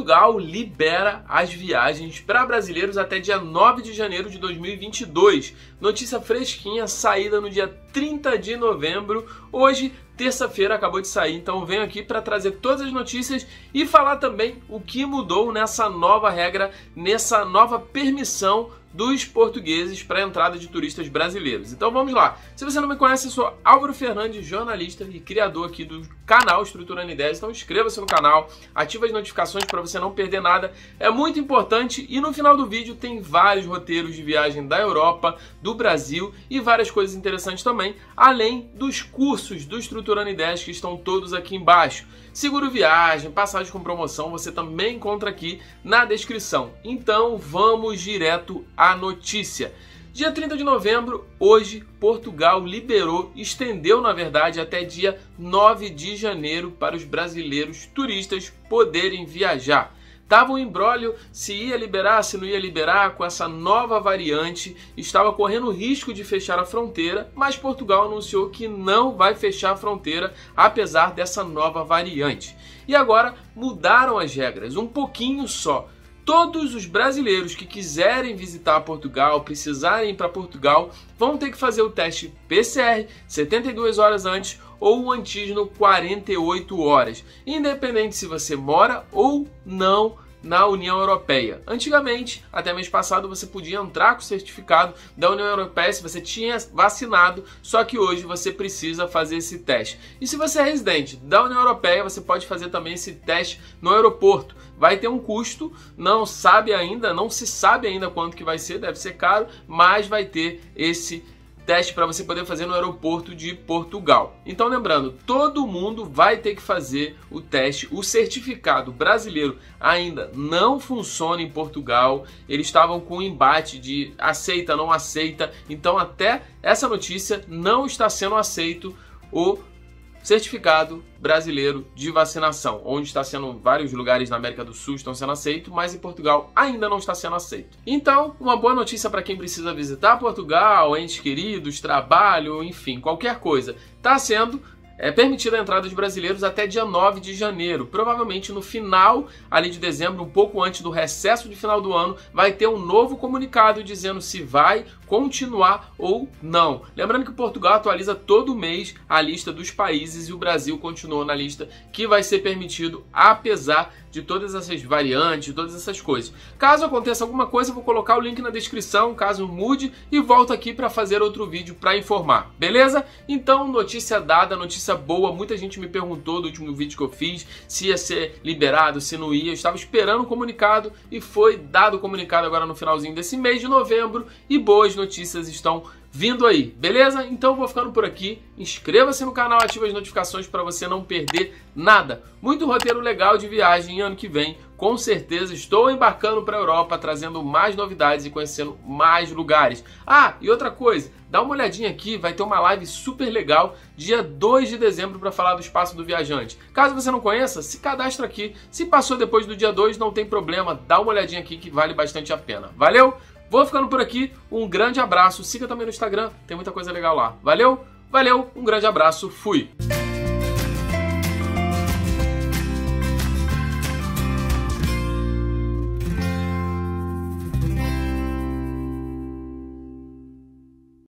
Portugal libera as viagens para brasileiros até dia 9 de janeiro de 2022. Notícia fresquinha, saída no dia 30 de novembro. Hoje, terça-feira, acabou de sair, então venho aqui para trazer todas as notícias e falar também o que mudou nessa nova regra, nessa nova permissão dos portugueses para a entrada de turistas brasileiros. Então vamos lá. Se você não me conhece, eu sou Álvaro Fernandes, jornalista e criador aqui do canal Estruturando Ideias. Então inscreva-se no canal, ative as notificações para você não perder nada. É muito importante e no final do vídeo tem vários roteiros de viagem da Europa, do Brasil e várias coisas interessantes também, além dos cursos do Estruturando Ideias que estão todos aqui embaixo. Seguro viagem, passagem com promoção, você também encontra aqui na descrição. Então vamos direto à notícia. Dia 30 de novembro, hoje, Portugal liberou, estendeu na verdade até dia 9 de janeiro para os brasileiros turistas poderem viajar. Tava um imbróglio se ia liberar, se não ia liberar, com essa nova variante, estava correndo o risco de fechar a fronteira, mas Portugal anunciou que não vai fechar a fronteira, apesar dessa nova variante. E agora mudaram as regras, um pouquinho só. Todos os brasileiros que quiserem visitar Portugal, precisarem ir para Portugal, vão ter que fazer o teste PCR 72 horas antes ou o antígeno 48 horas, independente se você mora ou não na União Europeia. Antigamente, até mês passado, você podia entrar com o certificado da União Europeia se você tinha vacinado, só que hoje você precisa fazer esse teste. E se você é residente da União Europeia, você pode fazer também esse teste no aeroporto. Vai ter um custo, não se sabe ainda quanto que vai ser, deve ser caro, mas vai ter esse teste para você poder fazer no aeroporto de Portugal. Então lembrando, todo mundo vai ter que fazer o teste. O certificado brasileiro ainda não funciona em Portugal. Eles estavam com um embate de aceita, não aceita. Então até essa notícia não está sendo aceito o certificado brasileiro de vacinação, onde está sendo vários lugares na América do Sul estão sendo aceitos, mas em Portugal ainda não está sendo aceito. Então, uma boa notícia para quem precisa visitar Portugal, entes queridos, trabalho, enfim, qualquer coisa. Está sendo permitida a entrada de brasileiros até dia 9 de janeiro. Provavelmente no final ali de dezembro, um pouco antes do recesso de final do ano, vai ter um novo comunicado dizendo se vai continuar ou não. Lembrando que Portugal atualiza todo mês a lista dos países e o Brasil continuou na lista que vai ser permitido, apesar de todas essas variantes, todas essas coisas. Caso aconteça alguma coisa, eu vou colocar o link na descrição, caso mude, e volto aqui para fazer outro vídeo para informar, beleza? Então, notícia dada, notícia boa. Muita gente me perguntou do último vídeo que eu fiz se ia ser liberado, se não ia. Eu estava esperando o comunicado e foi dado o comunicado agora no finalzinho desse mês de novembro e boas notícias estão vindo aí, beleza? Então vou ficando por aqui, inscreva-se no canal, ative as notificações para você não perder nada. Muito roteiro legal de viagem ano que vem, com certeza estou embarcando para a Europa, trazendo mais novidades e conhecendo mais lugares. Ah, e outra coisa, dá uma olhadinha aqui, vai ter uma live super legal dia 2 de dezembro para falar do Espaço do Viajante. Caso você não conheça, se cadastra aqui, se passou depois do dia 2 não tem problema, dá uma olhadinha aqui que vale bastante a pena. Valeu? Vou ficando por aqui, um grande abraço, siga também no Instagram, tem muita coisa legal lá. Valeu? Valeu, um grande abraço, fui!